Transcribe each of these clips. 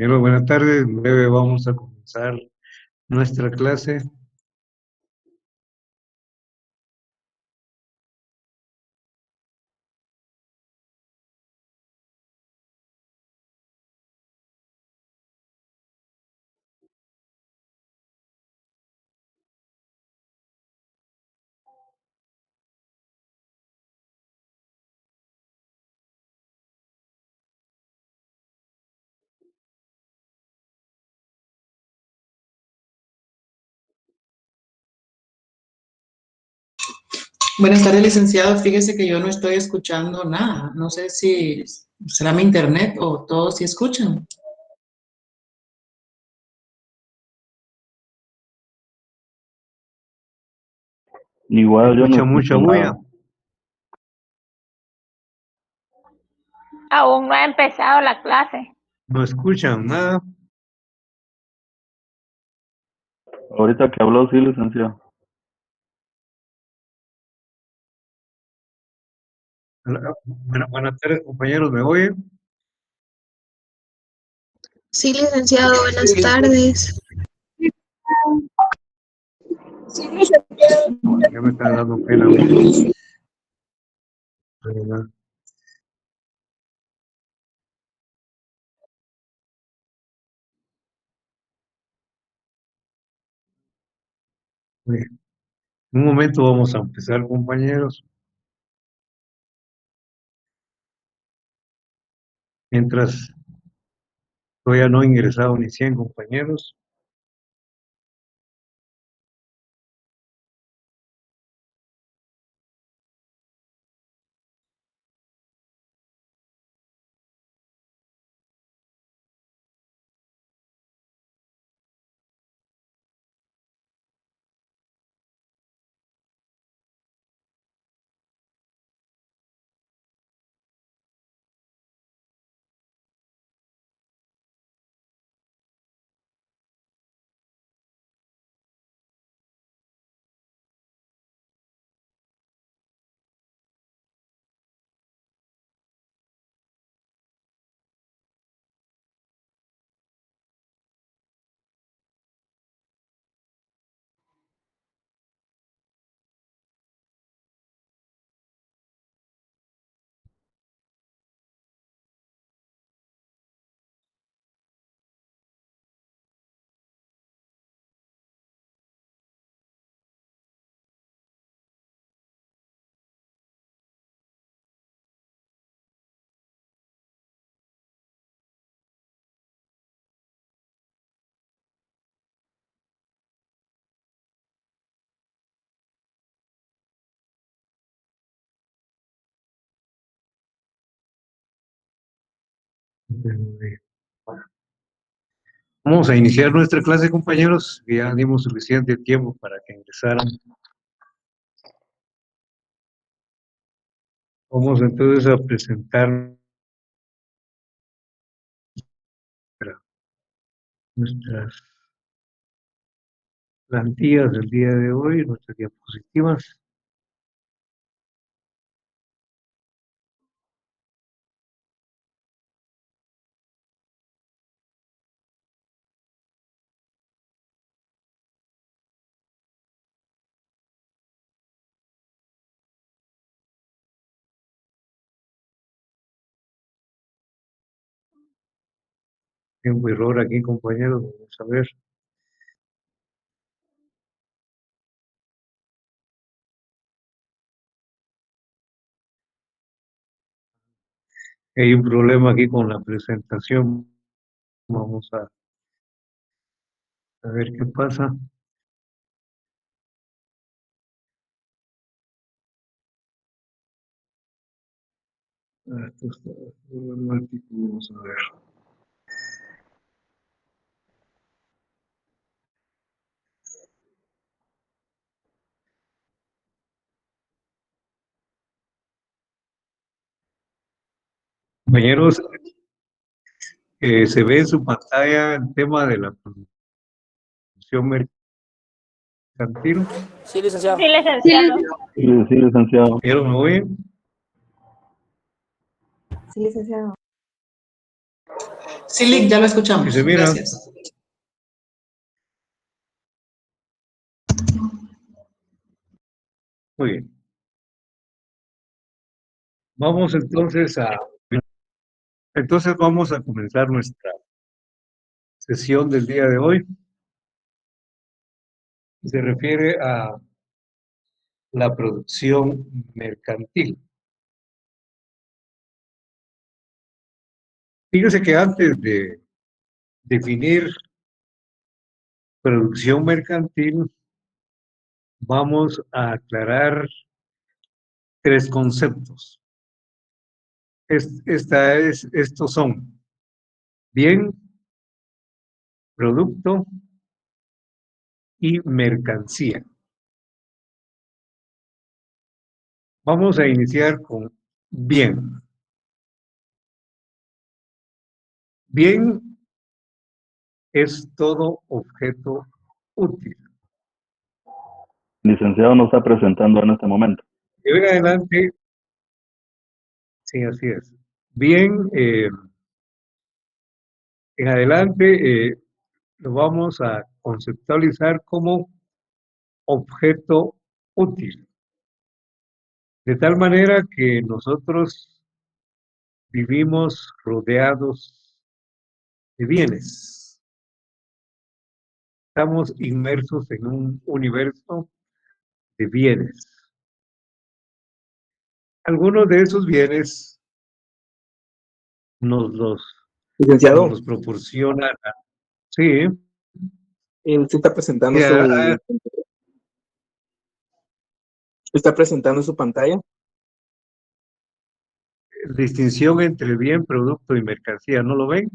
Bien, buenas tardes. En breve vamos a comenzar nuestra clase. Buenas tardes, licenciado. Fíjese que yo no estoy escuchando nada. No sé si será mi internet o todos sí escuchan. Igual yo no Escucha mucha escucho bulla. nada. Aún no ha empezado la clase. No escuchan nada. Ahorita que habló, sí, licenciado. Buenas tardes, compañeros. ¿Me oyen? Sí, licenciado, buenas tardes. Ya me están dando pena a mí. De verdad. Bien. En un momento vamos a empezar, compañeros. Mientras todavía no he ingresado ni 100 compañeros. Vamos a iniciar nuestra clase, compañeros. Ya dimos suficiente tiempo para que ingresaran. Vamos entonces a presentar nuestras plantillas del día de hoy, nuestras diapositivas. Tengo error aquí, compañeros. Vamos a ver. Hay un problema aquí con la presentación. Vamos a ver qué pasa. Esto está problemático. Vamos a ver. Compañeros, se ve en su pantalla el tema de la producción mercantil. Sí, licenciado. Sí, licenciado. Sí, licenciado. ¿Pero me oyen? Sí, licenciado. Sí, Lick, ya lo escuchamos. ¿Sí se mira? Gracias. Muy bien. Vamos entonces vamos a comenzar nuestra sesión del día de hoy. Se refiere a la producción mercantil. Fíjese que antes de definir producción mercantil, vamos a aclarar tres conceptos. Estos son bien, producto y mercancía. Vamos a iniciar con bien. Bien es todo objeto útil. Licenciado no está presentando en este momento. De hoy en adelante, sí, así es. Bien, en adelante lo vamos a conceptualizar como objeto útil. De tal manera que nosotros vivimos rodeados de bienes. Estamos inmersos en un universo de bienes. Algunos de esos bienes nos Licenciado, los proporciona. Sí, usted ya, está presentando su pantalla. distinción entre bien, producto y mercancía. ¿No lo ven?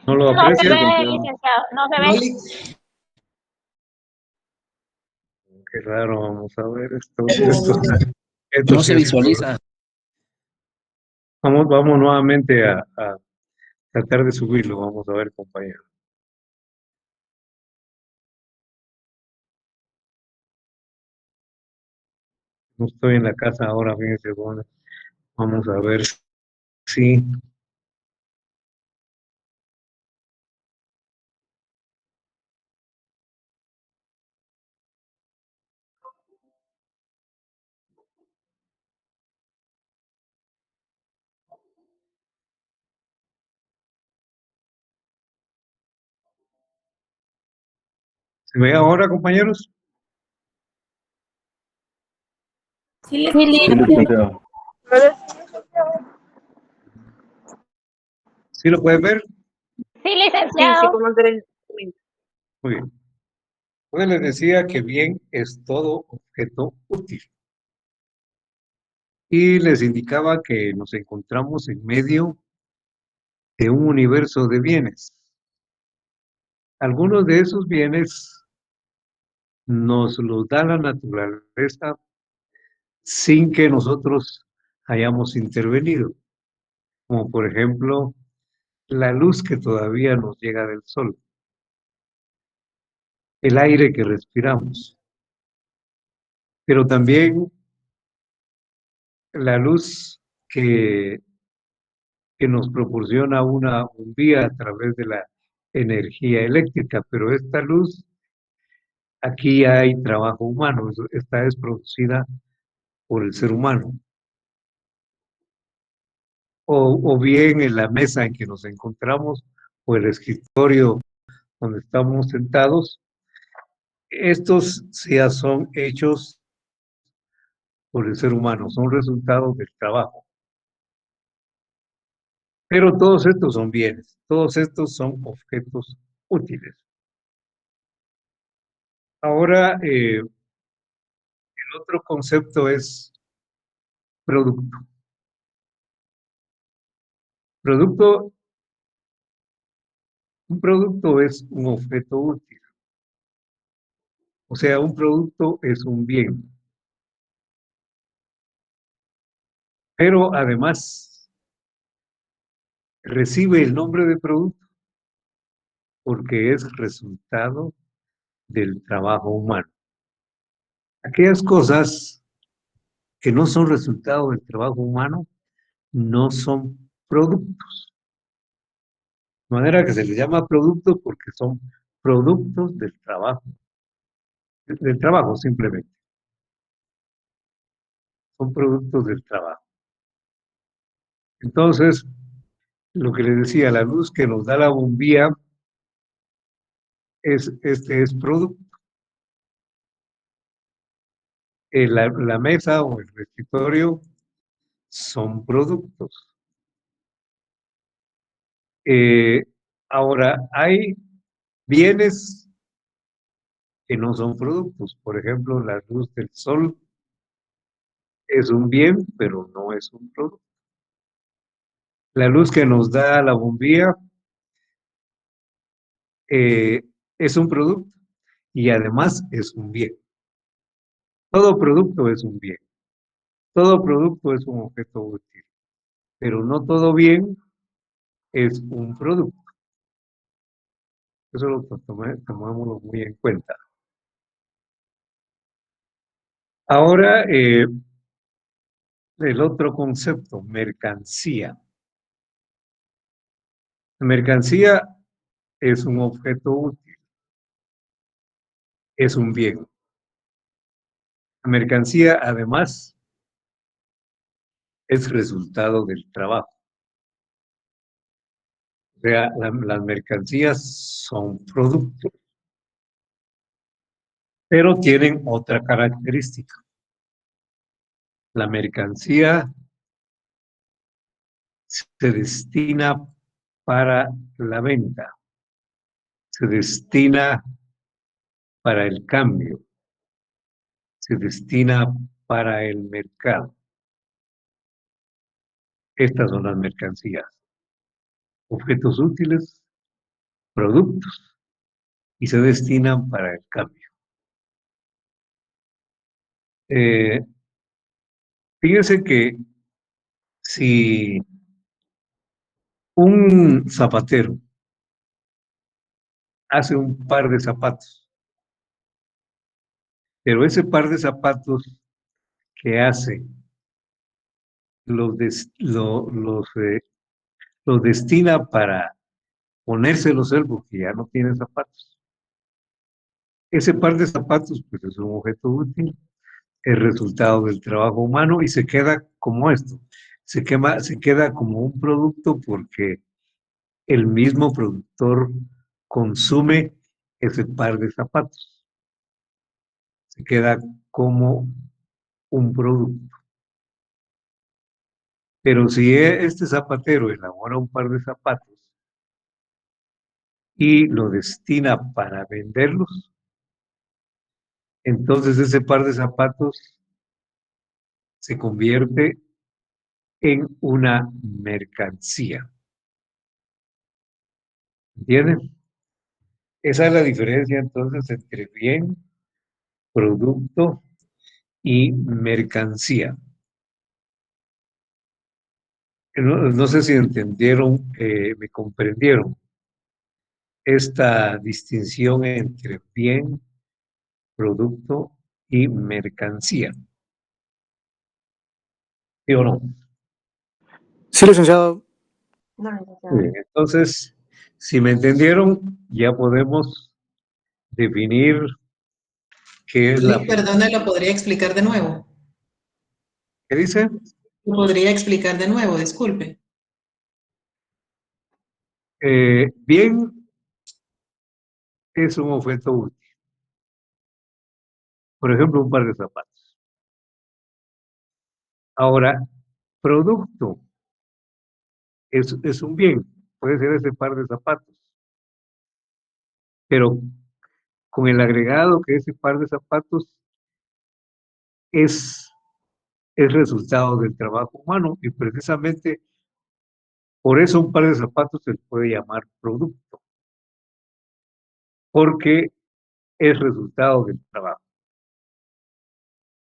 ¿No lo No se aprecian? ve, licenciado, no se No, ve. Lick. Qué raro, vamos a ver No sí se es un problema. visualiza. Vamos nuevamente a tratar de subirlo. Vamos a ver, compañero. No estoy en la casa ahora, fíjense, bueno, vamos a ver si se ve ahora, compañeros. Sí, Sí, licenciado. ¿Sí lo pueden ver? sí, licenciado. Muy bien. Pues les decía que bien es todo objeto útil. Y les indicaba que nos encontramos en medio de un universo de bienes. Algunos de esos bienes nos los da la naturaleza sin que nosotros hayamos intervenido, como por ejemplo la luz que todavía nos llega del sol, el aire que respiramos, pero también la luz que nos proporciona una bombilla a través de la energía eléctrica, pero esta luz, aquí hay trabajo humano, esta es producida por el ser humano. O bien en la mesa en que nos encontramos o el escritorio donde estamos sentados, estos ya son hechos por el ser humano, son resultados del trabajo. Pero todos estos son bienes, todos estos son objetos útiles. Ahora, el otro concepto es producto. Producto, un producto es un objeto útil. O sea, un producto es un bien. Pero además recibe el nombre de producto porque es resultado del trabajo humano. Aquellas cosas que no son resultado del trabajo humano no son productos. De manera que se les llama productos porque son productos del trabajo simplemente. Son productos del trabajo. Entonces, lo que les decía, la luz que nos da la bombilla es producto. La mesa o el escritorio son productos. Ahora, hay bienes que no son productos. Por ejemplo, la luz del sol es un bien, pero no es un producto. La luz que nos da la bombilla es un producto y además es un bien. Todo producto es un bien. Todo producto es un objeto útil, pero no todo bien es un producto. Eso lo tomémoslo muy en cuenta. Ahora, el otro concepto, mercancía. Mercancía es un objeto útil, es un bien. Mercancía, además, es resultado del trabajo. O sea, las mercancías son productos, pero tienen otra característica. La mercancía se destina para la venta, se destina para el cambio, se destina para el mercado. Estas son las mercancías. Objetos útiles, productos, y se destinan para el cambio. Fíjense que si un zapatero hace un par de zapatos, pero ese par de zapatos que hace los destina para ponérselos él porque ya no tiene zapatos. Ese par de zapatos pues es un objeto útil, es resultado del trabajo humano y se queda como esto, se queda como un producto porque el mismo productor consume ese par de zapatos. Se queda como un producto. Pero si este zapatero elabora un par de zapatos y lo destina para venderlos, entonces ese par de zapatos se convierte en una mercancía. ¿Entienden? Esa es la diferencia entonces entre bien, producto y mercancía. No sé si entendieron, me comprendieron esta distinción entre bien, producto y mercancía. ¿Sí o no? Sí, licenciado. Muy bien, entonces, si me entendieron, ya podemos definir qué es la... Perdone, ¿lo podría explicar de nuevo? ¿Qué dice? ¿Lo podría explicar de nuevo? Disculpe. Bien es un objeto útil. Por ejemplo, un par de zapatos. Ahora, producto es un bien. Puede ser ese par de zapatos. Pero con el agregado que ese par de zapatos es resultado del trabajo humano y precisamente por eso un par de zapatos se puede llamar producto, porque es resultado del trabajo.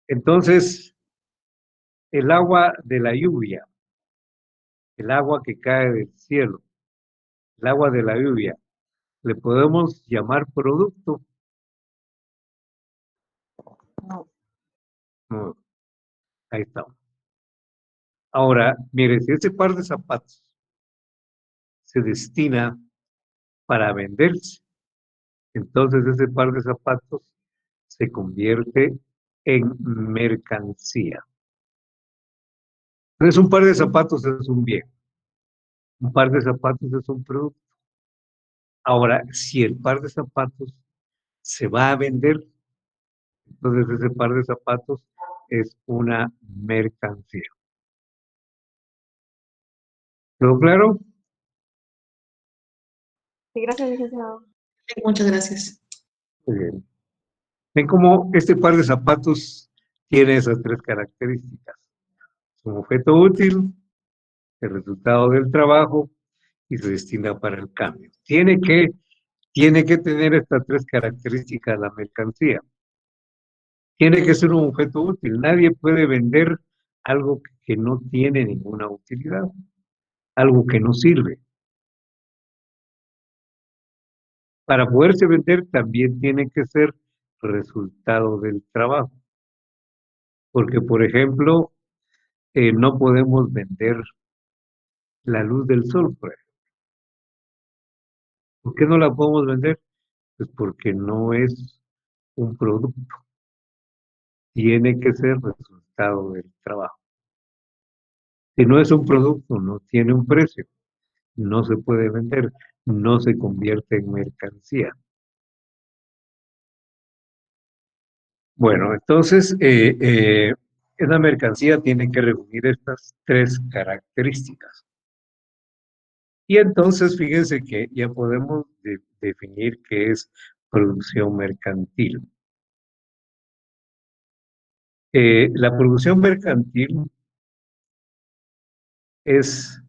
Entonces, el agua de la lluvia, el agua que cae del cielo, el agua de la lluvia, ¿le podemos llamar producto? No. Ahí está. Ahora, mire, si ese par de zapatos se destina para venderse, entonces ese par de zapatos se convierte en mercancía. Entonces, un par de zapatos es un bien, un par de zapatos es un producto. Ahora, si el par de zapatos se va a vender, entonces ese par de zapatos es una mercancía. ¿Quedó claro? Sí, gracias, licenciado. Muchas gracias. Muy bien. Ven cómo este par de zapatos tiene esas tres características. Es un objeto útil, el resultado del trabajo y se destina para el cambio. Tiene que tener estas tres características la mercancía. Tiene que ser un objeto útil. Nadie puede vender algo que no tiene ninguna utilidad, algo que no sirve. Para poderse vender también tiene que ser resultado del trabajo. Porque, por ejemplo, no podemos vender la luz del sol, por ejemplo. ¿Por qué no la podemos vender? Pues porque no es un producto. Tiene que ser resultado del trabajo. Si no es un producto, no tiene un precio, no se puede vender, no se convierte en mercancía. Bueno, entonces, esa mercancía tiene que reunir estas tres características. Y entonces, fíjense que ya podemos definir qué es producción mercantil. La producción mercantil es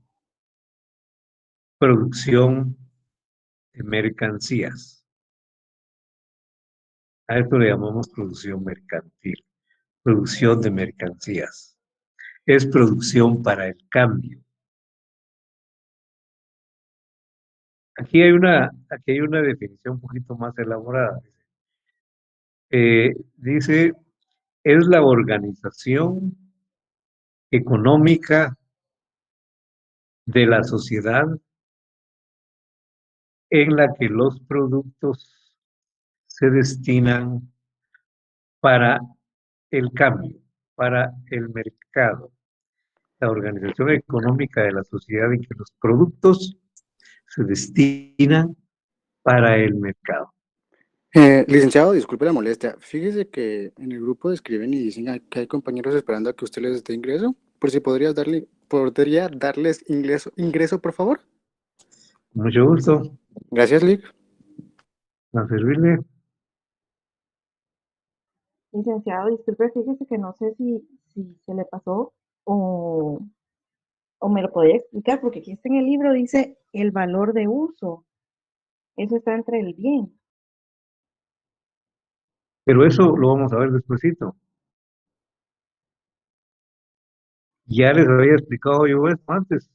producción de mercancías. A esto le llamamos producción mercantil, producción de mercancías. Es producción para el cambio. Aquí hay una definición un poquito más elaborada. Dice, es la organización económica de la sociedad en la que los productos se destinan para el cambio, para el mercado. La organización económica de la sociedad en que los productos se destinan para el mercado. Licenciado, disculpe la molestia. Fíjese que en el grupo escriben y dicen que hay compañeros esperando a que usted les dé ingreso. Por si podría darles ingreso, por favor. Mucho gusto. Gracias, Lick. A servirle. Licenciado, disculpe, fíjese que no sé si se le pasó o, o me lo podría explicar, porque aquí está en el libro, dice el valor de uso. Eso está entre el bien. Pero eso lo vamos a ver despuesito. Ya les había explicado yo esto antes.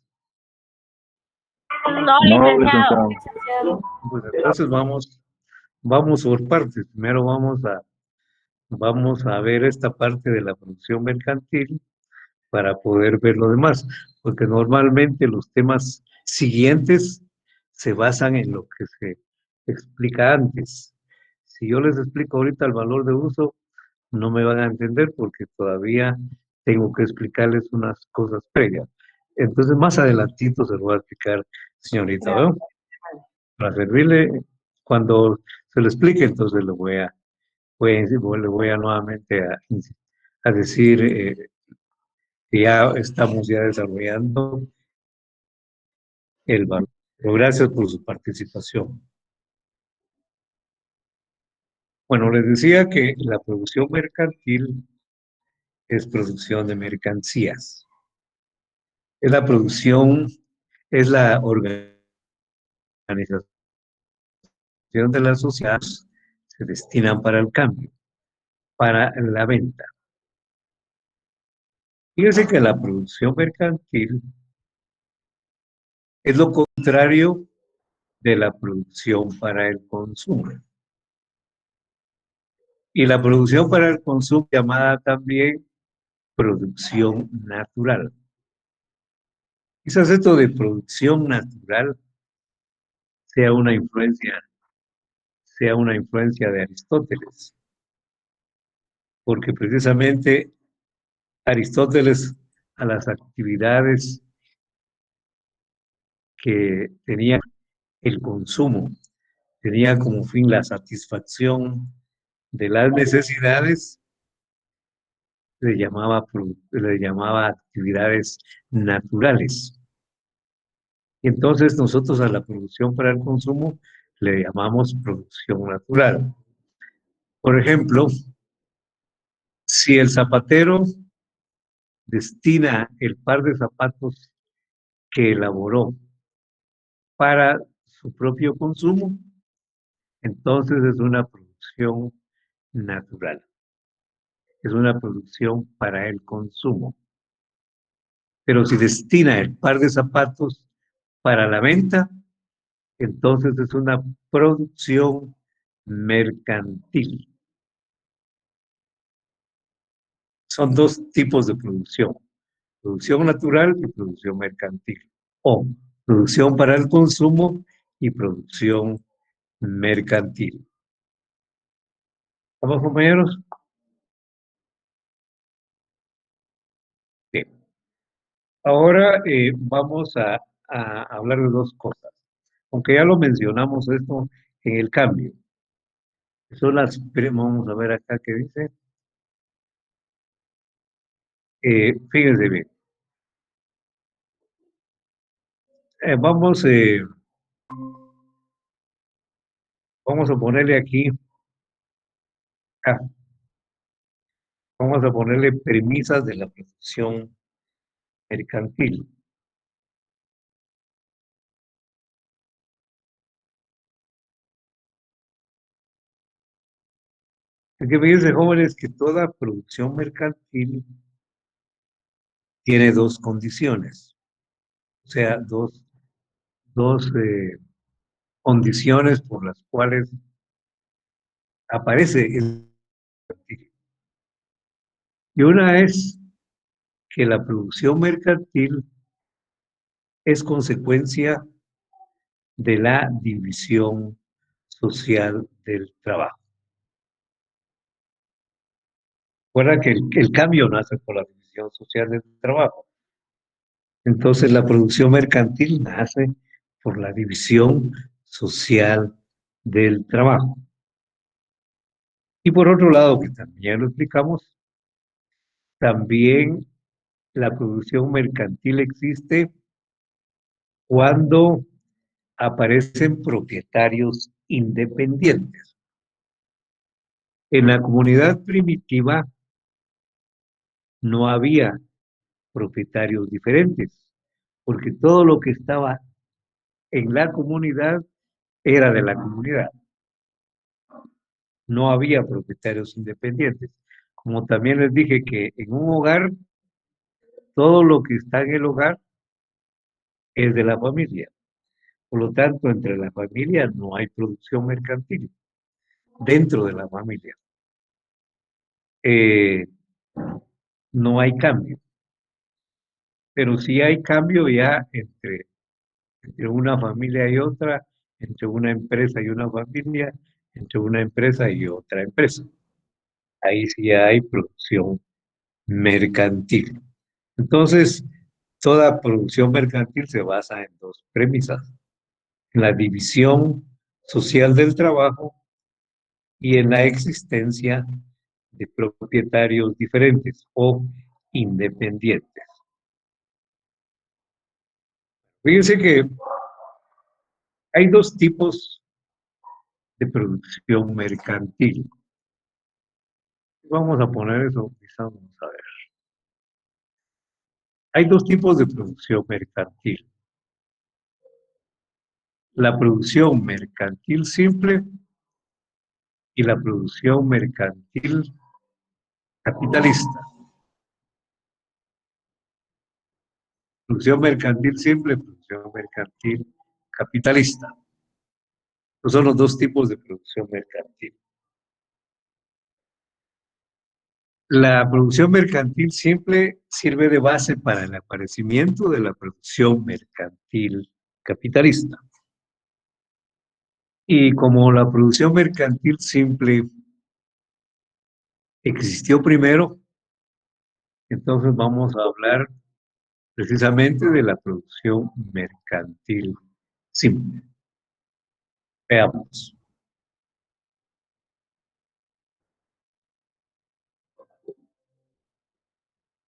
No, No, licenciado. licenciado. Pues entonces vamos por partes. Primero vamos a ver esta parte de la producción mercantil para poder ver lo demás, porque normalmente los temas siguientes se basan en lo que se explica antes. Si yo les explico ahorita el valor de uso, no me van a entender porque todavía tengo que explicarles unas cosas previas. Entonces, más adelantito se lo voy a explicar, señorita, ¿no? Para servirle, cuando se lo explique, entonces le voy a nuevamente a decir que ya estamos desarrollando el valor. Pero gracias por su participación. Bueno, les decía que la producción mercantil es producción de mercancías. Es la organización de las sociedades se destinan para el cambio, para la venta. Fíjense que la producción mercantil es lo contrario de la producción para el consumo. Y la producción para el consumo, llamada también producción natural. Quizás esto de producción natural sea una influencia de Aristóteles, porque precisamente Aristóteles a las actividades que tenía el consumo, tenía como fin la satisfacción de las necesidades, le llamaba actividades naturales. Y entonces nosotros a la producción para el consumo le llamamos producción natural. Por ejemplo, si el zapatero destina el par de zapatos que elaboró para su propio consumo, entonces es una producción natural. Es una producción para el consumo. Pero si destina el par de zapatos para la venta, entonces es una producción mercantil. Son dos tipos de producción natural y producción mercantil, o producción para el consumo y producción mercantil. ¿Estamos, compañeros? Bien. Ahora vamos a hablar de dos cosas, aunque ya lo mencionamos esto en el cambio. Son vamos a ver acá qué dice. Fíjense bien. Vamos a ponerle aquí, vamos a ponerle premisas de la producción mercantil. Es que fíjense, jóvenes, que toda producción mercantil tiene dos condiciones, o sea, dos condiciones por las cuales aparece el mercantil. Y una es que la producción mercantil es consecuencia de la división social del trabajo. Recuerda que el cambio nace por la división social del trabajo. Entonces la producción mercantil nace por la división social del trabajo. Y por otro lado, que también lo explicamos, también la producción mercantil existe cuando aparecen propietarios independientes. En la comunidad primitiva no había propietarios diferentes, porque todo lo que estaba en la comunidad era de la comunidad. No había propietarios independientes. Como también les dije que en un hogar, todo lo que está en el hogar es de la familia. Por lo tanto, entre la familia no hay producción mercantil. Dentro de la familia no hay cambio. Pero sí hay cambio ya entre una familia y otra, entre una empresa y una familia, entre una empresa y otra empresa. Ahí sí hay producción mercantil. Entonces, toda producción mercantil se basa en dos premisas: en la división social del trabajo y en la existencia de propietarios diferentes o independientes. Fíjense que hay dos tipos de producción mercantil. Vamos a poner eso, quizás vamos a ver. Hay dos tipos de producción mercantil: la producción mercantil simple y la producción mercantil capitalista. Producción mercantil simple, producción mercantil capitalista. Esos son los dos tipos de producción mercantil. La producción mercantil simple sirve de base para el aparecimiento de la producción mercantil capitalista. Y como la producción mercantil simple existió primero, entonces vamos a hablar precisamente de la producción mercantil simple. Veamos.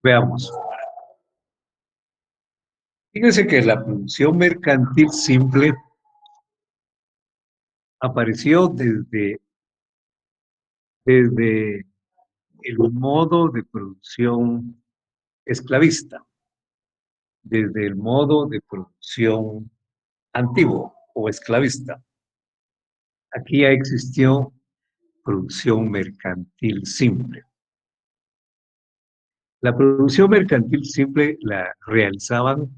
Veamos. Fíjense que la producción mercantil simple apareció desde el modo de producción esclavista, desde el modo de producción antiguo o esclavista. Aquí ya existió producción mercantil simple. La producción mercantil simple la realizaban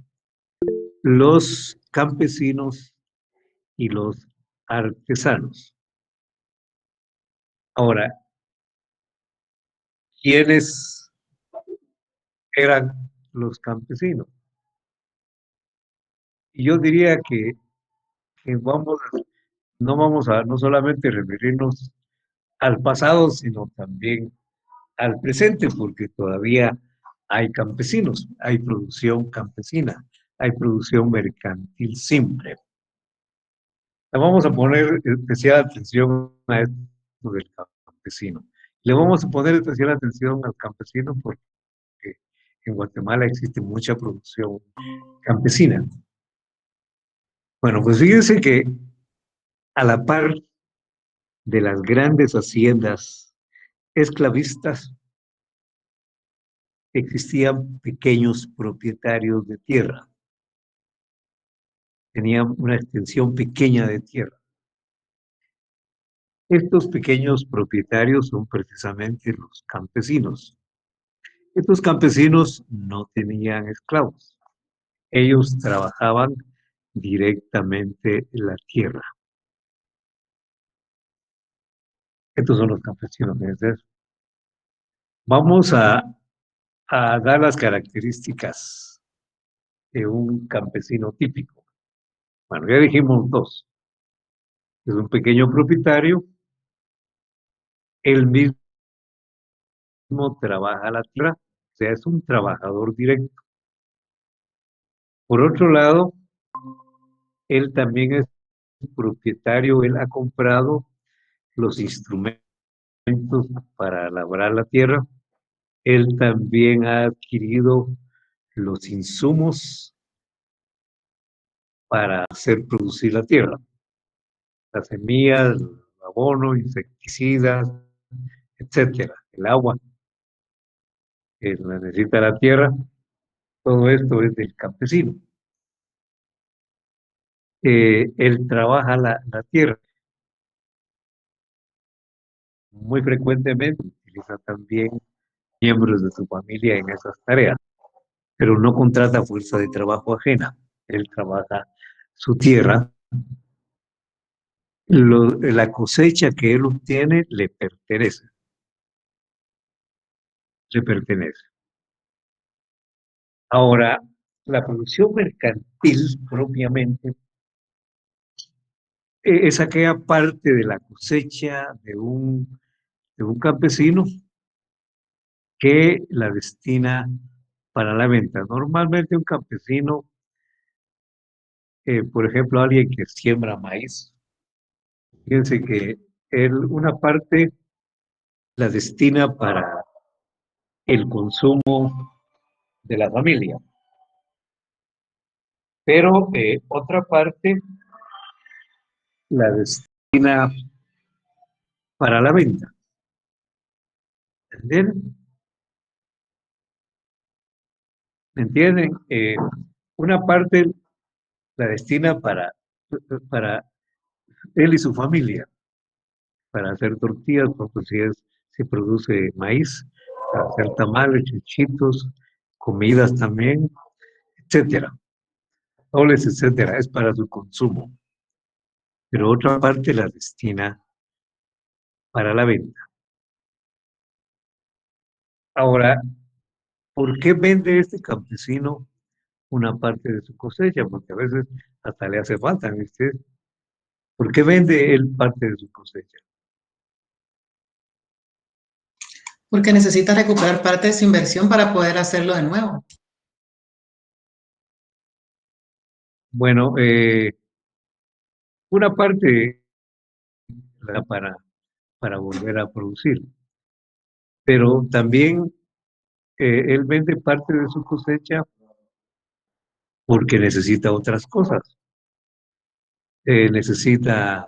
los campesinos y los artesanos. Ahora, ¿quiénes eran los campesinos? Y yo diría que no solamente referirnos al pasado, sino también al presente, porque todavía hay campesinos, hay producción campesina, hay producción mercantil simple. Le vamos a poner especial atención a esto del campesino. Le vamos a poner especial atención al campesino porque en Guatemala existe mucha producción campesina. Bueno, pues fíjense que a la par de las grandes haciendas esclavistas existían pequeños propietarios de tierra. Tenían una extensión pequeña de tierra. Estos pequeños propietarios son precisamente los campesinos. Estos campesinos no tenían esclavos. Ellos trabajaban directamente la tierra. Estos son los campesinos. Vamos a dar las características de un campesino típico. Bueno, ya dijimos dos. Es un pequeño propietario, él mismo trabaja la tierra, o sea, es un trabajador directo. Por otro lado, él también es propietario, él ha comprado los instrumentos para labrar la tierra, él también ha adquirido los insumos para hacer producir la tierra, las semillas, el abono, insecticidas, etcétera, el agua que necesita la tierra, todo esto es del campesino. Él trabaja la tierra. Muy frecuentemente utiliza también miembros de su familia en esas tareas, pero no contrata fuerza de trabajo ajena. Él trabaja su tierra. La cosecha que él obtiene le pertenece. Le pertenece. Ahora, la producción mercantil propiamente es aquella parte de la cosecha de un campesino que la destina para la venta. Normalmente un campesino, por ejemplo, alguien que siembra maíz, fíjense que él una parte la destina para el consumo de la familia, pero otra parte la destina para la venta. ¿Entienden? ¿Me entienden? Una parte la destina para él y su familia, para hacer tortillas, porque si produce maíz, para hacer tamales, chuchitos, comidas también, etcétera. Toles, etcétera, es para su consumo. Pero otra parte la destina para la venta. Ahora, ¿por qué vende este campesino una parte de su cosecha? Porque a veces hasta le hace falta, ¿viste? ¿Por qué vende él parte de su cosecha? Porque necesita recuperar parte de su inversión para poder hacerlo de nuevo. Bueno, una parte la para volver a producir, pero también él vende parte de su cosecha porque necesita otras cosas. Necesita,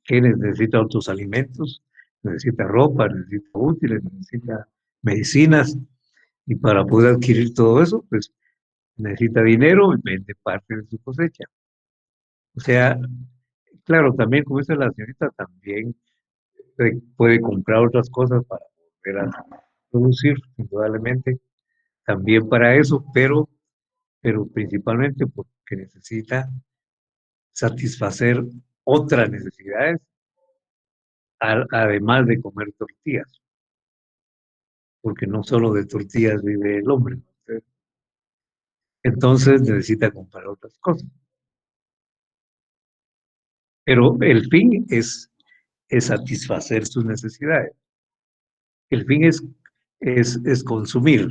¿qué? Necesita otros alimentos, necesita ropa, necesita útiles, necesita medicinas, y para poder adquirir todo eso, pues necesita dinero y vende parte de su cosecha. O sea, claro, también como dice la señorita, también puede comprar otras cosas para volver a producir, indudablemente, también para eso, pero principalmente porque necesita satisfacer otras necesidades, además de comer tortillas, porque no solo de tortillas vive el hombre, ¿no? Entonces necesita comprar otras cosas. Pero el fin es satisfacer sus necesidades. El fin es consumir,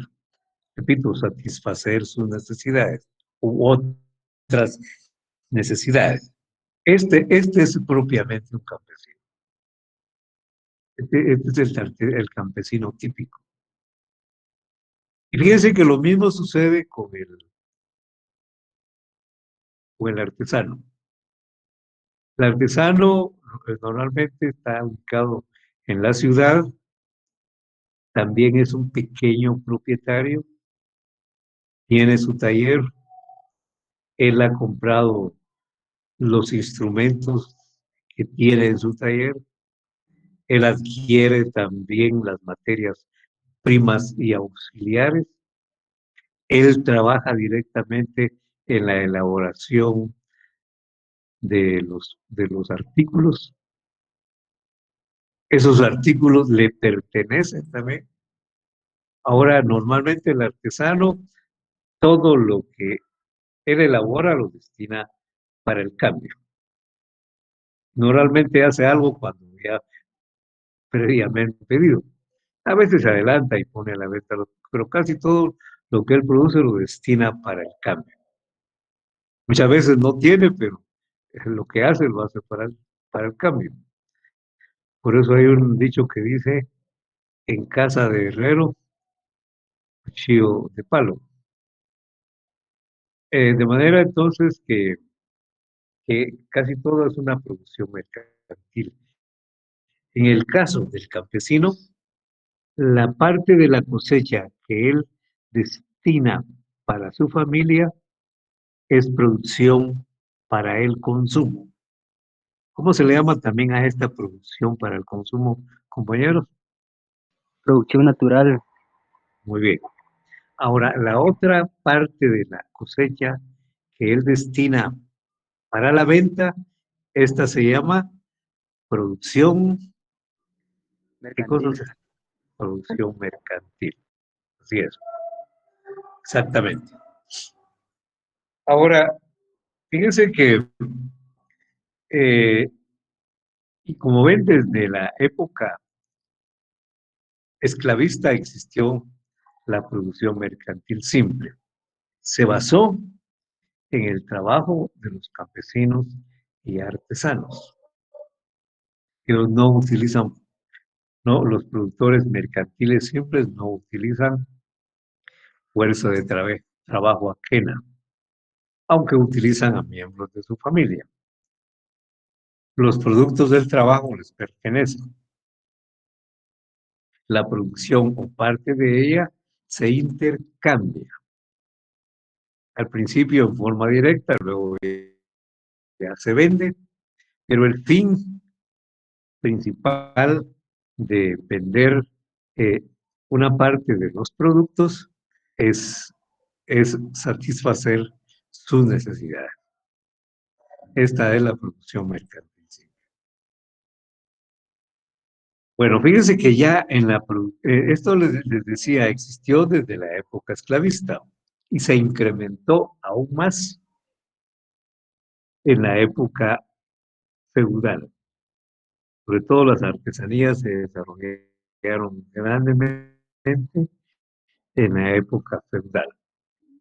repito, satisfacer sus necesidades u otras necesidades. Este es propiamente un campesino. Este es el campesino típico. Y fíjense que lo mismo sucede con el artesano. El artesano normalmente está ubicado en la ciudad, también es un pequeño propietario, tiene su taller, él ha comprado los instrumentos que tiene en su taller, él adquiere también las materias primas y auxiliares, él trabaja directamente en la elaboración de los artículos. Esos artículos le pertenecen también. Ahora, normalmente el artesano, todo lo que él elabora lo destina para el cambio. Normalmente hace algo cuando ya previamente pedido. A veces se adelanta y pone a la venta, pero casi todo lo que él produce lo destina para el cambio. Muchas veces no tiene, pero lo que hace lo hace para el cambio. Por eso hay un dicho que dice, en casa de herrero, cuchillo de palo. De manera entonces que casi todo es una producción mercantil. En el caso del campesino, la parte de la cosecha que él destina para su familia es producción para el consumo. ¿Cómo se le llama también a esta producción para el consumo, compañeros? Producción natural. Muy bien. Ahora, la otra parte de la cosecha que él destina para la venta, esta se llama producción, ¿qué cosas? Producción mercantil. Así es, exactamente. Ahora, fíjense que, y como ven, desde la época esclavista existió la producción mercantil simple. Se basó en el trabajo de los campesinos y artesanos. Ellos no utilizan, no, los productores mercantiles simples no utilizan fuerza de trabajo ajena, aunque utilizan a miembros de su familia. Los productos del trabajo les pertenecen. La producción o parte de ella se intercambia. Al principio en forma directa, luego ya se vende, pero el fin principal de vender una parte de los productos es, es satisfacer sus necesidades. Esta es la producción mercantil. Bueno, fíjense que ya esto les decía, existió desde la época esclavista y se incrementó aún más en la época feudal. Sobre todo las artesanías se desarrollaron grandemente en la época feudal.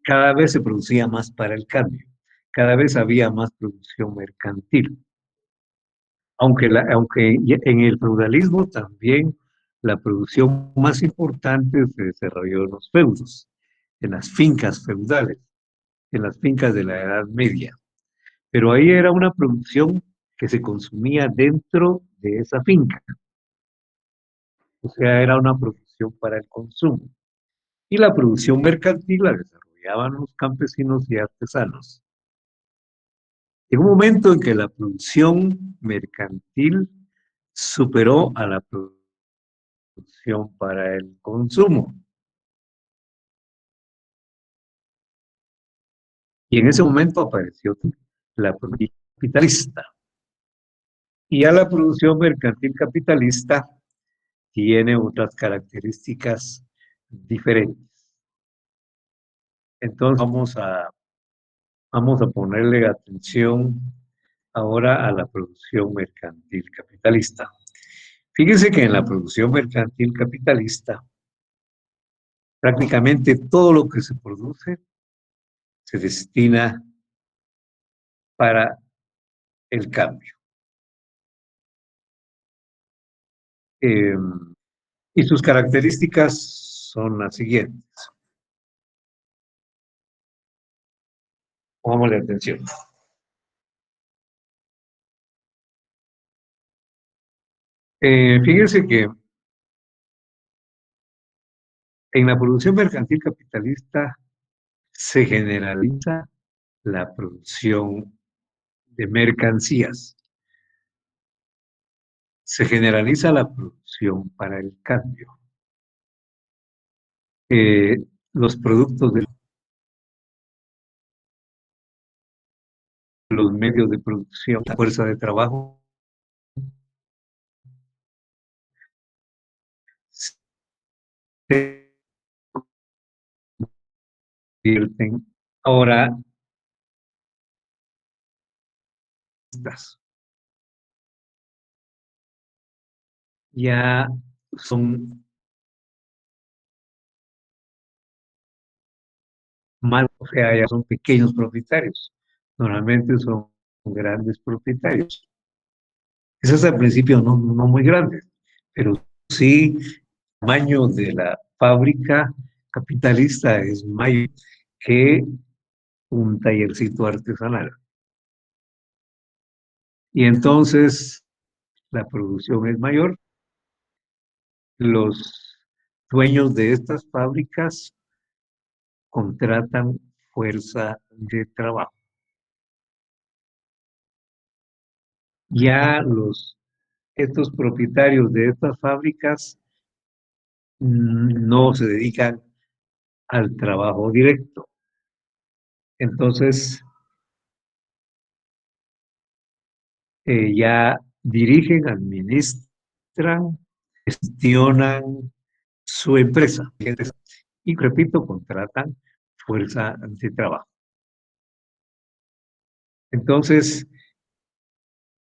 Cada vez se producía más para el cambio, cada vez había más producción mercantil. Aunque en el feudalismo también la producción más importante se desarrolló en los feudos, en las fincas feudales, en las fincas de la Edad Media. Pero ahí era una producción que se consumía dentro de esa finca, o sea, era una producción para el consumo. Y la producción mercantil la desarrollaban los campesinos y artesanos. En un momento en que la producción mercantil superó a la producción para el consumo. Y en ese momento apareció la producción capitalista. Y a la producción mercantil capitalista tiene otras características diferentes. Entonces vamos a ponerle atención ahora a la producción mercantil capitalista. Fíjense que en la producción mercantil capitalista, prácticamente todo lo que se produce se destina para el cambio. Eh, y sus características son las siguientes. Pongámosle atención. Fíjense que en la producción mercantil capitalista se generaliza la producción de mercancías. Se generaliza la producción para el cambio. Los productos de los medios de producción, la fuerza de trabajo, se convierten ahora estas. Ya son más, o sea, ya son pequeños propietarios. Normalmente son grandes propietarios. Esas al principio no muy grandes, pero sí el tamaño de la fábrica capitalista es mayor que un tallercito artesanal. Y entonces la producción es mayor. Los dueños de estas fábricas contratan fuerza de trabajo. Ya estos propietarios de estas fábricas no se dedican al trabajo directo. Entonces, ya dirigen, administran, gestionan su empresa. Y repito, contratan fuerza de trabajo. Entonces,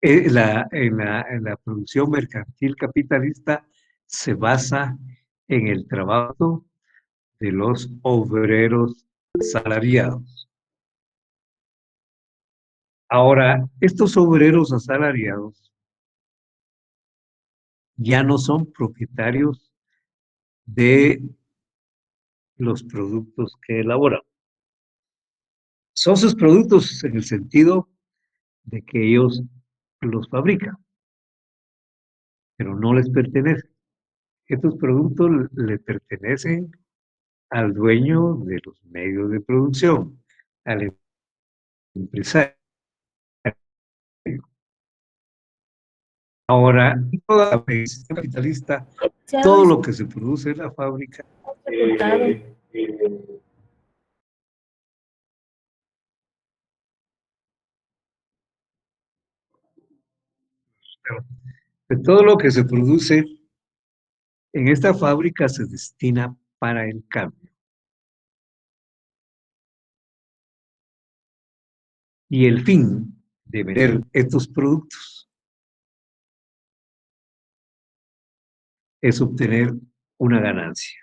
en la producción mercantil capitalista se basa en el trabajo de los obreros asalariados. Ahora, estos obreros asalariados ya no son propietarios de los productos que elaboran. Son sus productos en el sentido de que ellos los fabrican, pero no les pertenecen. Estos productos le pertenecen al dueño de los medios de producción, al empresario. Ahora, toda la producción capitalista, todo lo que se produce en la fábrica, de todo lo que se produce En esta fábrica se destina para el cambio. Y el fin de vender estos productos es obtener una ganancia.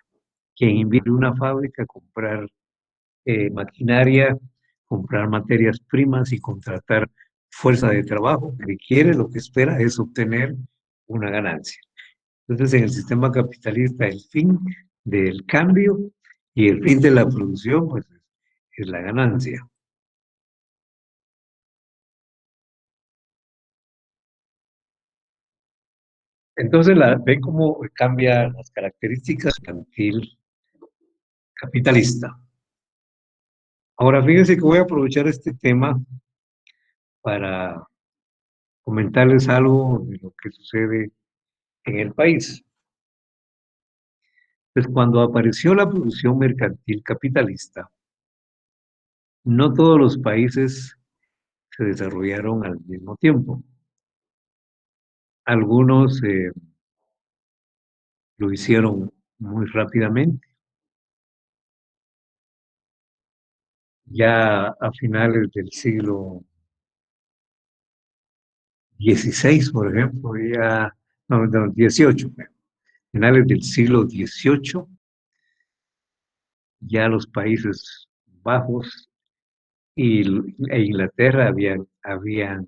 Quien invierte en una fábrica, comprar maquinaria, comprar materias primas y contratar fuerza de trabajo, lo que quiere, lo que espera es obtener una ganancia. Entonces, en el sistema capitalista, el fin del cambio y el fin de la producción, pues, es la ganancia. Entonces, ven cómo cambia las características mercantil capitalista. Ahora, fíjense que voy a aprovechar este tema para comentarles algo de lo que sucede en el país. Pues cuando apareció la producción mercantil capitalista, no todos los países se desarrollaron al mismo tiempo. Algunos lo hicieron muy rápidamente. Ya a finales del siglo XVI, por ejemplo, no, XVIII, finales del siglo XVIII, ya los Países Bajos e Inglaterra habían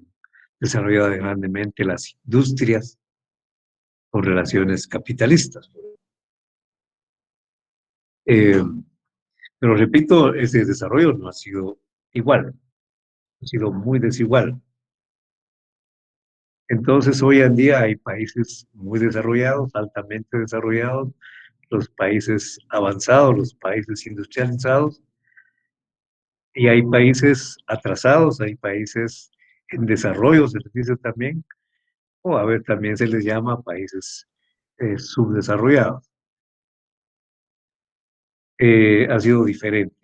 desarrollado grandemente las industrias con relaciones capitalistas. Pero repito, ese desarrollo no ha sido igual, ha sido muy desigual. Entonces, hoy en día hay países muy desarrollados, altamente desarrollados, los países avanzados, los países industrializados, y hay países atrasados, hay países en desarrollo, se les dice también, o a ver, también se les llama países subdesarrollados. Ha sido diferente.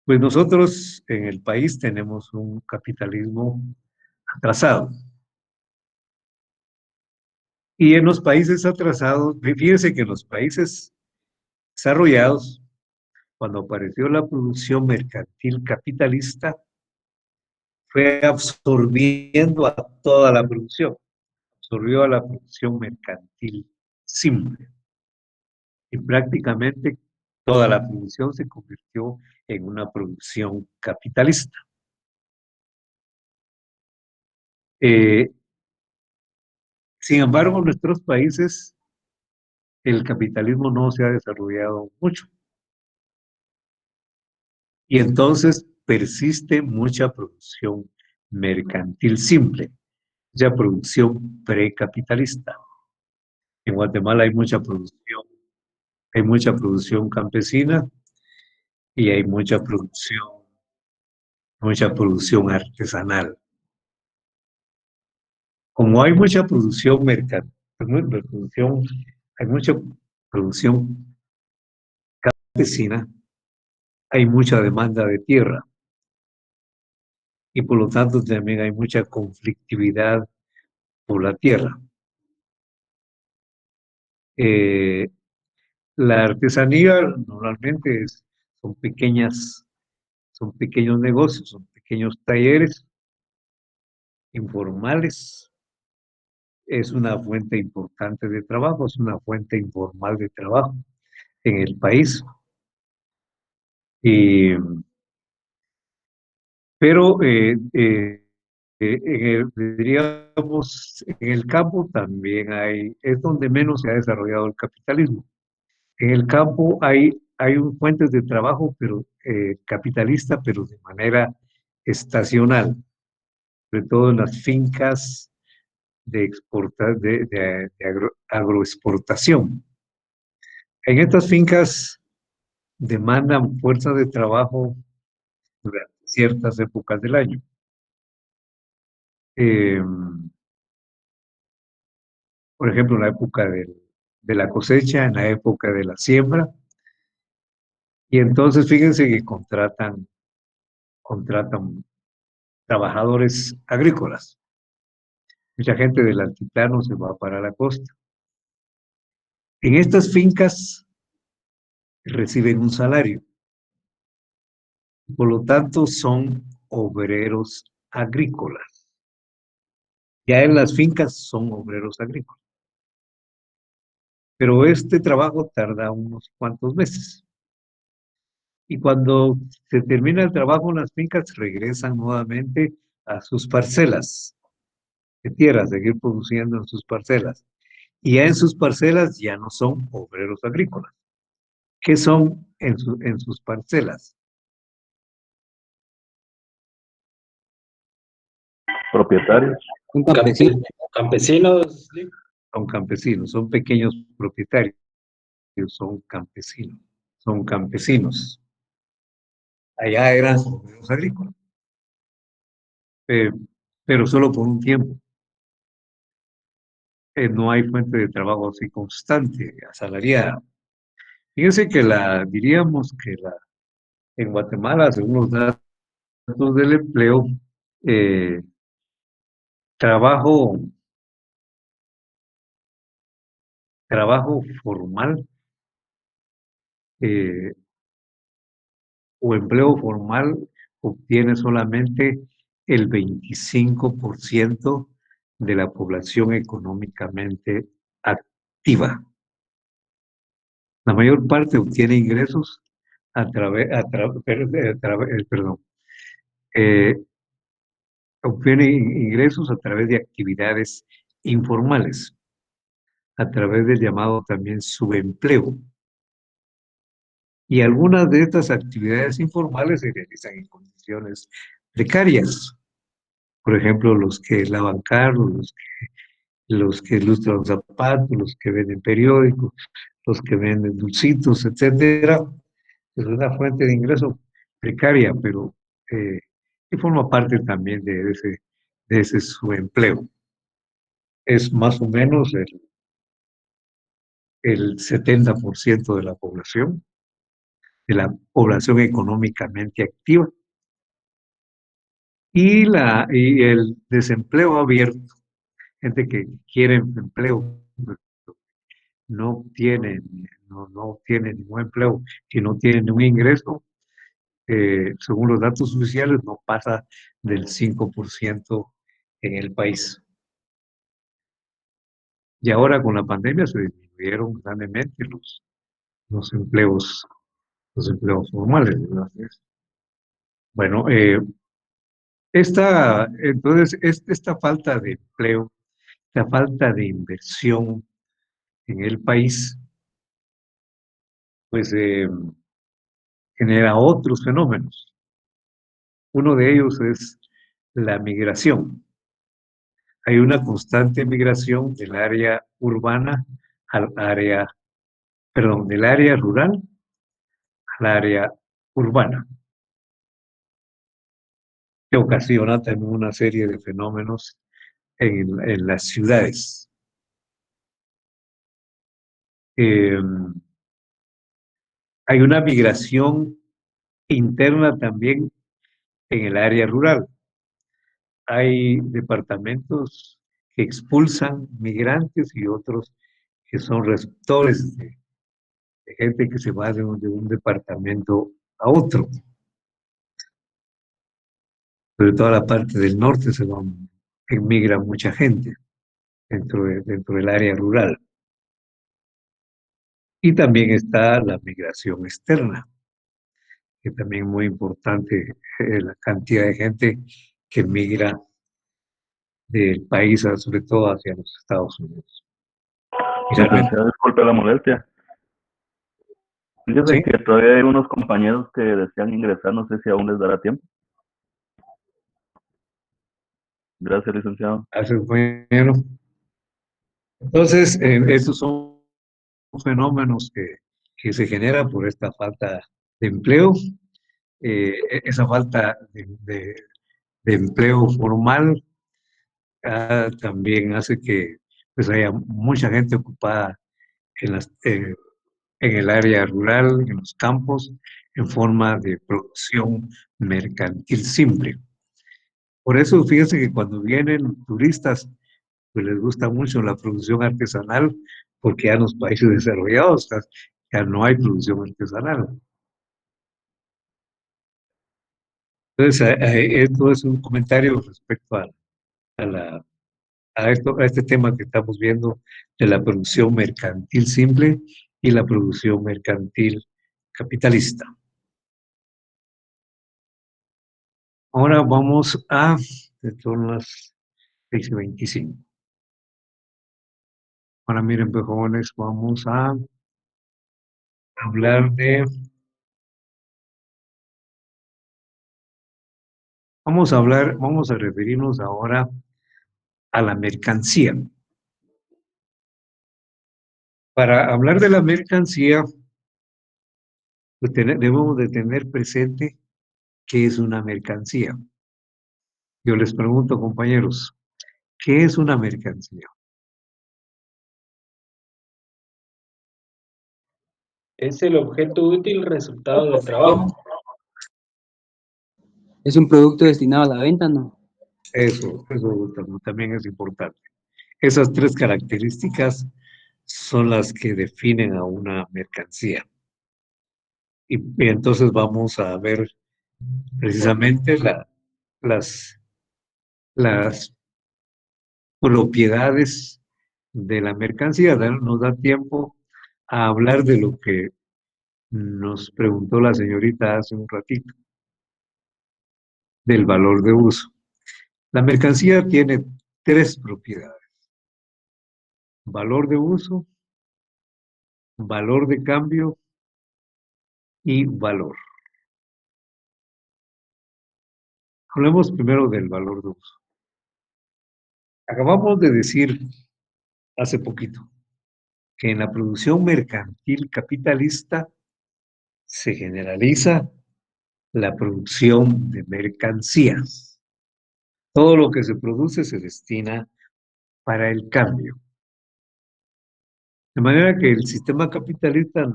Pues nosotros en el país tenemos un capitalismo atrasado. Y en los países atrasados, fíjense que en los países desarrollados, cuando apareció la producción mercantil capitalista, fue absorbiendo a toda la producción, absorbió a la producción mercantil simple. Y prácticamente toda la producción se convirtió en una producción capitalista. Sin embargo, en nuestros países el capitalismo no se ha desarrollado mucho. Y entonces persiste mucha producción mercantil simple, ya producción precapitalista. En Guatemala hay mucha producción campesina y hay mucha producción artesanal. Como hay mucha producción mercantil, hay mucha producción campesina, hay mucha demanda de tierra y por lo tanto también hay mucha conflictividad por la tierra. La artesanía normalmente son pequeños negocios, son pequeños talleres informales. Es una fuente importante de trabajo, es una fuente informal de trabajo en el país. Pero diríamos, en el campo también es donde menos se ha desarrollado el capitalismo. En el campo hay fuentes de trabajo, pero capitalista, pero de manera estacional, sobre todo en las fincas de agroexportación. En estas fincas demandan fuerza de trabajo durante ciertas épocas del año. Por ejemplo, en la época de la cosecha, en la época de la siembra, y entonces fíjense que contratan trabajadores agrícolas. Mucha gente del altiplano se va para la costa En estas fincas reciben un salario, por lo tanto son obreros agrícolas. Ya en las fincas son obreros agrícolas. Pero este trabajo tarda unos cuantos meses. Y cuando se termina el trabajo en las fincas, regresan nuevamente a sus parcelas de tierra, seguir produciendo en sus parcelas. Y ya en sus parcelas ya no son obreros agrícolas. ¿Qué son en sus parcelas? Propietarios. Un campesino. Campesinos, Son campesinos, son pequeños propietarios, son campesinos. Allá eran obreros agrícolas, pero solo por un tiempo. No hay fuente de trabajo así constante, asalariada. Fíjense que diríamos que en Guatemala, según los datos del empleo, eh, trabajo formal eh, o empleo formal obtiene solamente el 25% de la población económicamente activa. La mayor parte obtiene ingresos obtiene ingresos a través de actividades informales, a través del llamado también subempleo. Y algunas de estas actividades informales se realizan en condiciones precarias. Por ejemplo, los que lavan carros, los que ilustran zapatos, los que venden periódicos, los que venden dulcitos, etcétera. Es una fuente de ingreso precaria, pero que forma parte también de ese subempleo. Es más o menos el 70% de la población económicamente activa. Y el desempleo abierto, gente que quiere empleo, no tiene ningún empleo y no tiene ningún ingreso, según los datos oficiales, no pasa del 5% en el país. Y ahora con la pandemia se disminuyeron grandemente los empleos formales, ¿verdad? Bueno, entonces, esta falta de empleo, esta falta de inversión en el país, pues genera otros fenómenos. Uno de ellos es la migración. Hay una constante migración del área urbana del área rural al área urbana, que ocasiona también una serie de fenómenos en las ciudades. Hay una migración interna también en el área rural. Hay departamentos que expulsan migrantes y otros que son receptores de gente que se va de un departamento a otro. Sobre toda la parte del norte emigra mucha gente dentro del área rural. Y también está la migración externa, que también es muy importante, la cantidad de gente que migra del país, sobre todo hacia los Estados Unidos. Licenciado, disculpe la molestia. Fíjese ¿Sí? que todavía hay unos compañeros que desean ingresar, no sé si aún les dará tiempo. Gracias, licenciado. Bueno, entonces, estos son fenómenos que se generan por esta falta de empleo, esa falta de empleo formal también hace que pues haya mucha gente ocupada en el área rural, en los campos, en forma de producción mercantil simple. Por eso, fíjense que cuando vienen turistas pues les gusta mucho la producción artesanal, porque ya en los países desarrollados ya no hay producción artesanal. Entonces, esto es un comentario respecto a la a este tema que estamos viendo de la producción mercantil simple y la producción mercantil capitalista. Ahora vamos son las 6:25. Ahora miren, pues, jóvenes, vamos a hablar vamos a referirnos ahora a la mercancía. Para hablar de la mercancía, pues debemos de tener presente qué es una mercancía. Yo les pregunto, compañeros, ¿qué es una mercancía? Es el objeto útil resultado del trabajo. Es un producto destinado a la venta, ¿no? Eso también es importante. Esas tres características son las que definen a una mercancía. Y entonces vamos a ver precisamente las, las propiedades de la mercancía. Nos da tiempo a hablar de lo que nos preguntó la señorita hace un ratito, del valor de uso. La mercancía tiene tres propiedades: valor de uso, valor de cambio y valor. Hablemos primero del valor de uso. Acabamos de decir hace poquito que en la producción mercantil capitalista se generaliza la producción de mercancías. Todo lo que se produce se destina para el cambio. De manera que el sistema capitalista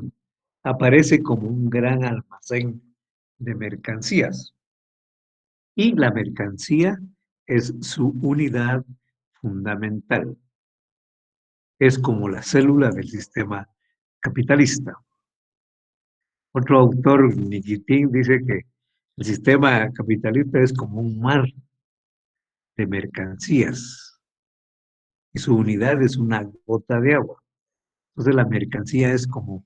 aparece como un gran almacén de mercancías. Y la mercancía es su unidad fundamental. Es como la célula del sistema capitalista. Otro autor, Nikitin, dice que el sistema capitalista es como un mar de mercancías y su unidad es una gota de agua. Entonces la mercancía es como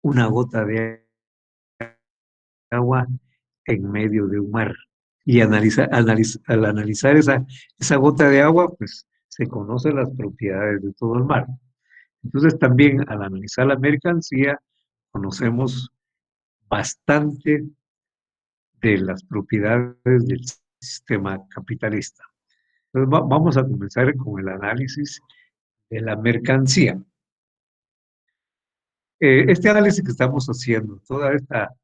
una gota de agua en medio de un mar. Y al analizar esa gota de agua, pues se conocen las propiedades de todo el mar. Entonces también al analizar la mercancía, conocemos bastante de las propiedades del sistema capitalista. Entonces vamos a comenzar con el análisis de la mercancía. Este análisis que estamos haciendo, toda esta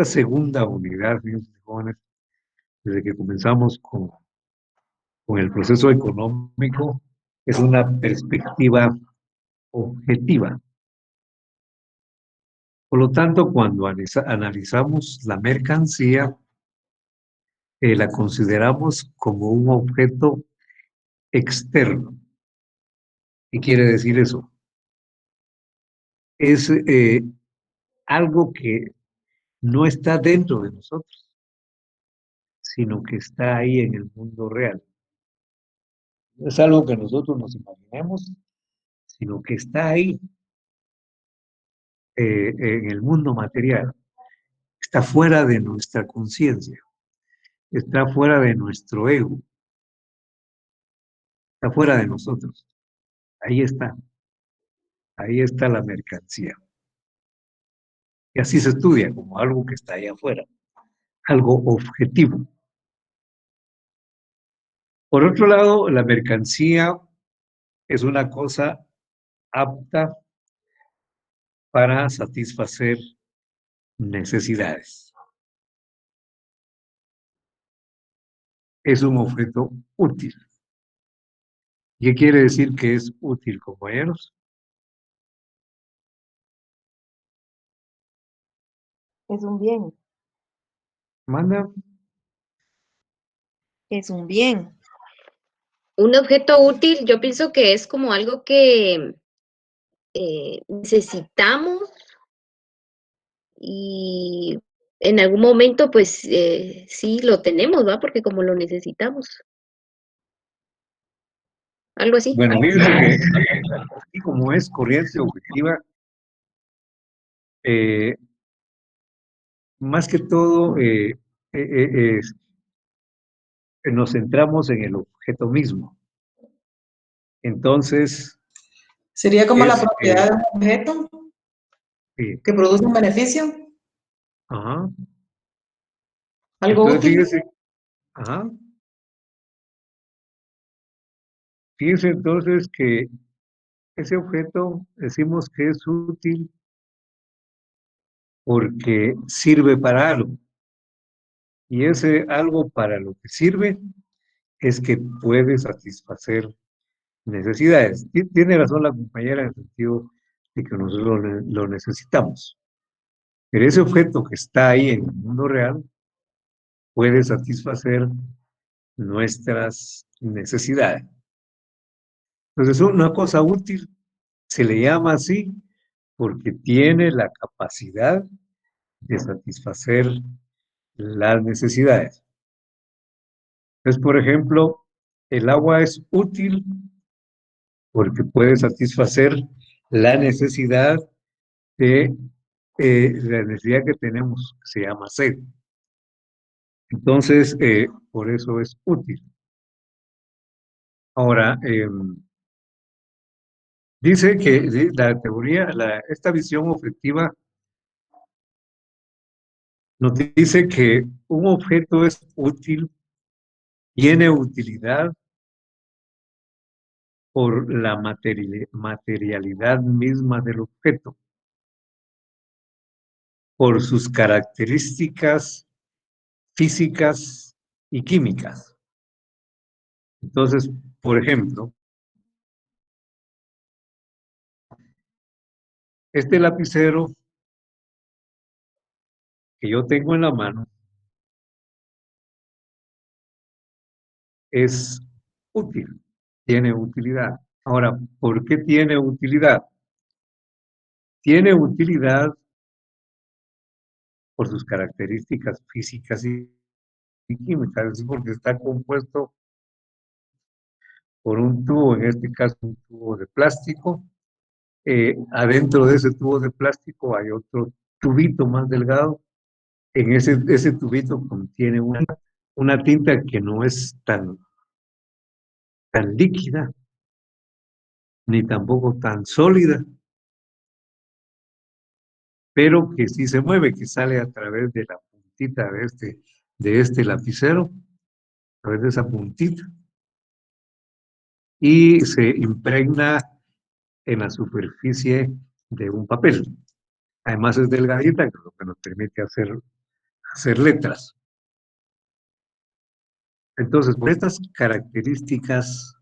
segunda unidad, fíjense, jóvenes, desde que comenzamos con el proceso económico, es una perspectiva objetiva. Por lo tanto, cuando analizamos la mercancía, la consideramos como un objeto externo. ¿Qué quiere decir eso? Es algo que no está dentro de nosotros, sino que está ahí en el mundo real. No es algo que nosotros nos imaginemos, sino que está ahí en el mundo material. Está fuera de nuestra conciencia, está fuera de nuestro ego, está fuera de nosotros. Ahí está la mercancía. Y así se estudia como algo que está ahí afuera, algo objetivo. Por otro lado, la mercancía es una cosa apta para satisfacer necesidades. Es un objeto útil. ¿Qué quiere decir que es útil, compañeros? Es un bien. Manda. Es un bien. Un objeto útil, yo pienso que es como algo que necesitamos y en algún momento, pues sí lo tenemos, ¿va? Porque como lo necesitamos, algo así. Bueno, fíjense que así como es corriente objetiva, eh, más que todo nos centramos en el objeto mismo. Entonces, ¿Sería como la es, propiedad de un objeto sí, que produce un beneficio? ajá. ¿Algo Entonces, útil? ajá. Fíjese entonces que ese objeto decimos que es útil porque sirve para algo. Y ese algo para lo que sirve es que puede satisfacer necesidades. Tiene razón la compañera en el sentido de que nosotros lo necesitamos. Pero ese objeto que está ahí en el mundo real puede satisfacer nuestras necesidades. Entonces, una cosa útil se le llama así porque tiene la capacidad de satisfacer las necesidades. Entonces, por ejemplo, el agua es útil porque puede satisfacer la necesidad de la necesidad que tenemos, que se llama sed. Entonces, por eso es útil. Ahora, dice que la teoría, esta visión objetiva nos dice que un objeto es útil, tiene utilidad por la materialidad misma del objeto, por sus características físicas y químicas. Entonces, por ejemplo, este lapicero que yo tengo en la mano es útil, tiene utilidad. Ahora, ¿por qué tiene utilidad? Tiene utilidad por sus características físicas y químicas, es porque está compuesto por un tubo, en este caso un tubo de plástico. Adentro de ese tubo de plástico hay otro tubito más delgado. En ese tubito contiene una tinta que no es tan líquida, ni tampoco tan sólida, pero que sí se mueve, que sale a través de la puntita de este lapicero, a través de esa puntita, y se impregna en la superficie de un papel. Además es delgadita, que es lo que nos permite hacer letras. Entonces, por estas características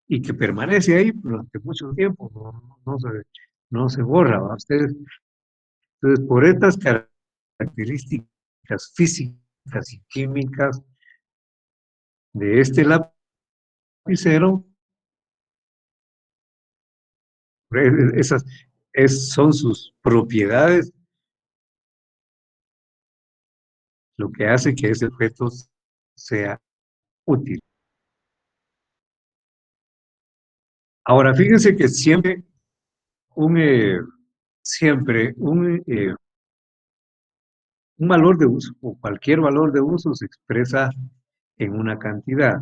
y que permanece ahí durante mucho tiempo, no se borra, ¿va? Entonces, por estas características físicas y químicas de este lapicero, esas son sus propiedades lo que hace que ese objeto sea útil. Ahora, fíjense que siempre un valor de uso o cualquier valor de uso se expresa en una cantidad.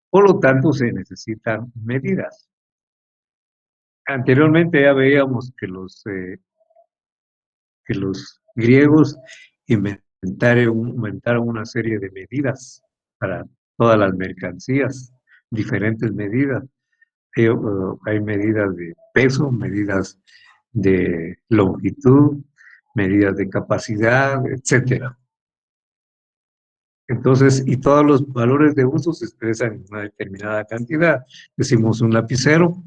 Por lo tanto, se necesitan medidas. Anteriormente ya veíamos que los griegos inventaron una serie de medidas para todas las mercancías, diferentes medidas. Hay medidas de peso, medidas de longitud, medidas de capacidad, etcétera. Entonces, y todos los valores de uso se expresan en una determinada cantidad. Decimos un lapicero,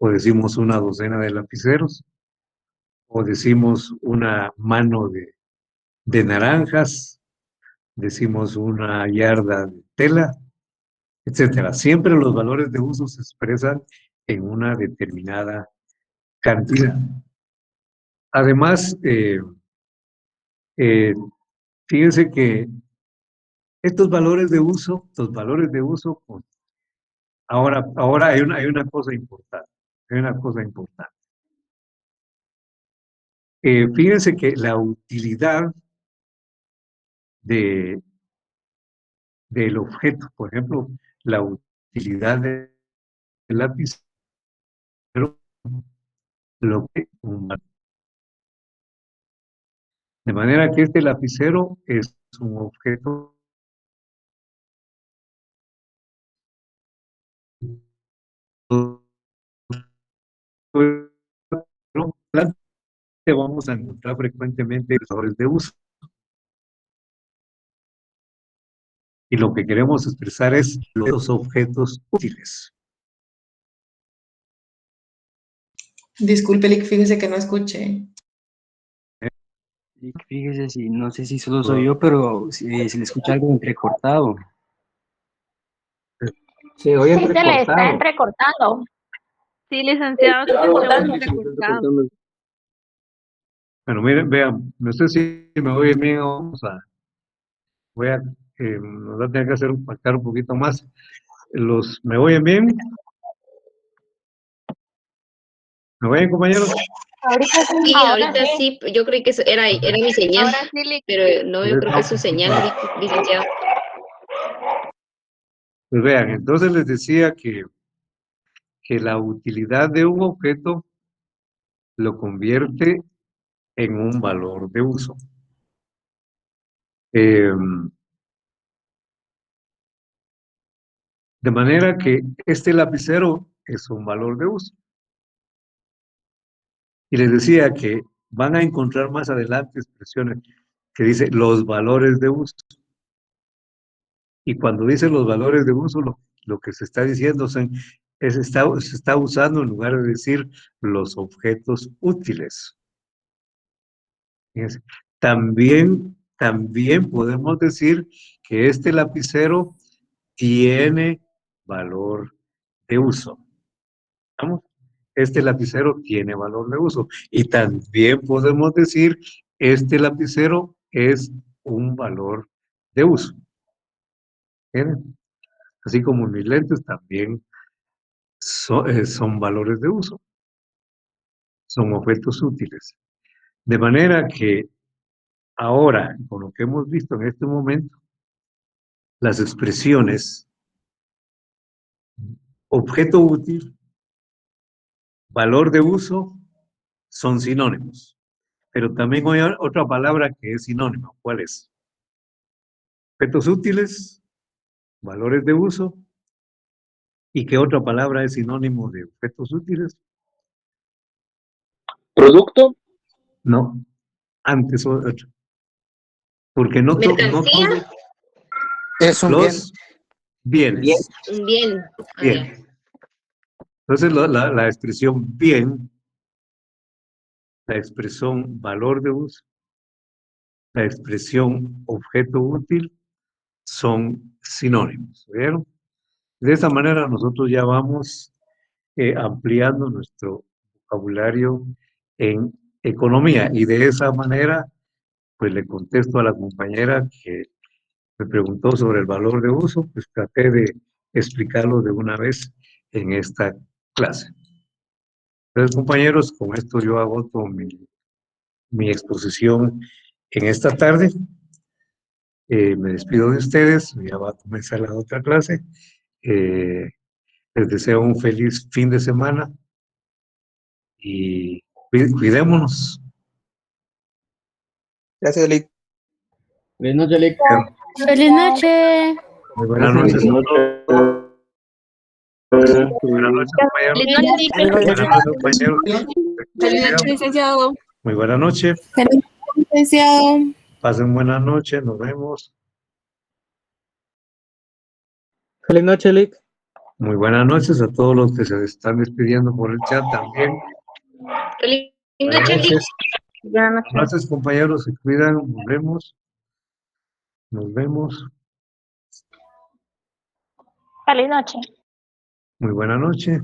o decimos una docena de lapiceros, o decimos una mano de naranjas, decimos una yarda de tela, etcétera. Siempre los valores de uso se expresan en una determinada cantidad. Además, fíjense que estos valores de uso, pues, ahora hay una cosa importante. Fíjense que la utilidad del objeto, por ejemplo, la utilidad del lápiz, lo que de manera que este lapicero es un objeto que vamos a encontrar frecuentemente valores de uso. Y lo que queremos expresar es los objetos útiles. Disculpe, Lick, fíjese que no escuché. Y fíjese, no sé si solo soy yo, pero se le escucha algo entrecortado. Se oye Sí, se le está entrecortado. entrecortando. Sí, licenciado, se escucha muy entrecortado. Bueno, miren, vean, no sé si me oye bien, nos va a tener que hacer pactar un poquito más. ¿Me oyen bien? ¿Me oyen, compañeros? Ahorita sí, Sí, ahora ahorita sí. sí, yo creí que eso era mi señal, Ahora sí, Lick. pero no, yo creo que es su señal, licenciado. Pues vean, entonces les decía que la utilidad de un objeto lo convierte en un valor de uso. De manera que este lapicero es un valor de uso. Y les decía que van a encontrar más adelante expresiones que dice los valores de uso. Y cuando dice los valores de uso, lo que se está diciendo se está usando en lugar de decir los objetos útiles. Fíjense. También podemos decir que este lapicero tiene valor de uso. ¿Vamos? Este lapicero tiene valor de uso. Y también podemos decir, este lapicero es un valor de uso. ¿Entienden? Así como mis lentes también son valores de uso. Son objetos útiles. De manera que ahora, con lo que hemos visto en este momento, las expresiones objeto útil, valor de uso, son sinónimos. Pero también hay otra palabra que es sinónimo. ¿Cuál es? Objetos útiles, valores de uso. ¿Y qué otra palabra es sinónimo de objetos útiles? ¿Producto? No, antes otra. Porque no ¿Mercancía? todos Es un bien. los bienes. Un bien. Bien. Entonces la expresión bien, la expresión valor de uso, la expresión objeto útil son sinónimos. ¿Vieron? De esta manera nosotros ya vamos ampliando nuestro vocabulario en economía y de esa manera pues le contesto a la compañera que me preguntó sobre el valor de uso, pues traté de explicarlo de una vez en esta clase. Entonces, compañeros, con esto yo agoto mi exposición en esta tarde. Me despido de ustedes, ya va a comenzar la otra clase. Les deseo un feliz fin de semana y cuidémonos. Gracias, Lick. Buenas noches, Lick. Feliz noche. Muy buenas noches. Buenas noches, compañeros. Buenas noches, compañeros. Feliz noche, licenciado. Muy buenas noches. Feliz noche, licenciado. Pasen buenas noches. Nos vemos. Feliz noche, Lick. Muy buenas noches a todos los que se están despidiendo por el chat también. Feliz Buenas noche, Lick. noches. Buenas Buenas noches, compañeros. Se cuidan. Nos vemos. Nos vemos. Feliz noche. Muy buena noche.